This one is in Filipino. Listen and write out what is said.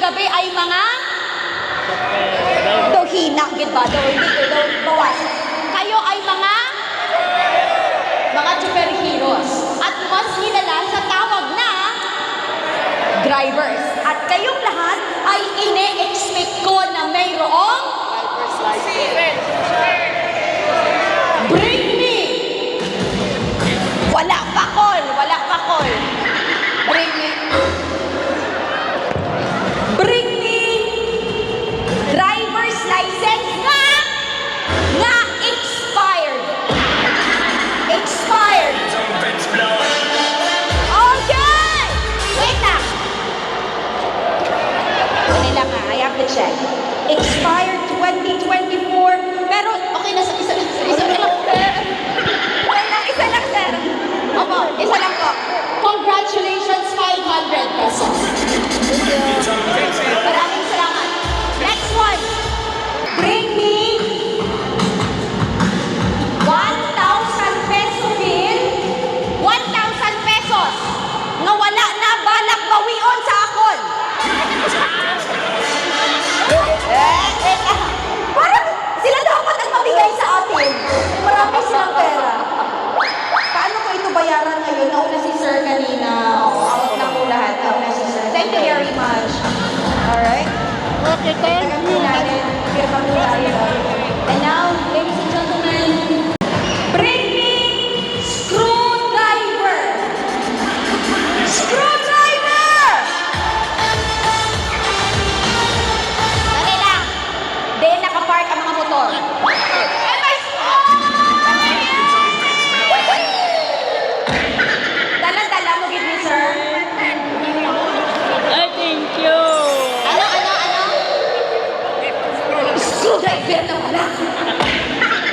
gabi ay mga daw hina, gid ba? Daw bawas. Kayo ay mga superheroes at mas kilala sa tawag na drivers. At kayong lahat ay ine-expect ko na mayroong bring me. Wala pa call. Bring me driver's license nga expired. Okay! Wait lang. Nila nga, I have to check. Expired 2024. Pero, okay na, isa lang, sir. Isa lang, sir. Opo, isa lang po. Congratulations, 500 pesos. Maraming salamat. Next one. Bring me 1,000 peso bill. 1,000 pesos. Nga wala na balak bawion sa akon. Parang sila dapat ang mabigay sa atin. Marami silang pera. Paano ko ito bayaran ngayon? Nauna si sir kanina. Out na po lahat. Nauna si sir. Thank you very much. Alright? Okay, thank you. And now, ladies and gentlemen, bring me screwdriver! Screwdriver! Dali lang. Di nakapark ang mga motor. And my Dala-dala mo, give me, sir. Ay, thank you. Ano? Screwdriver na wala.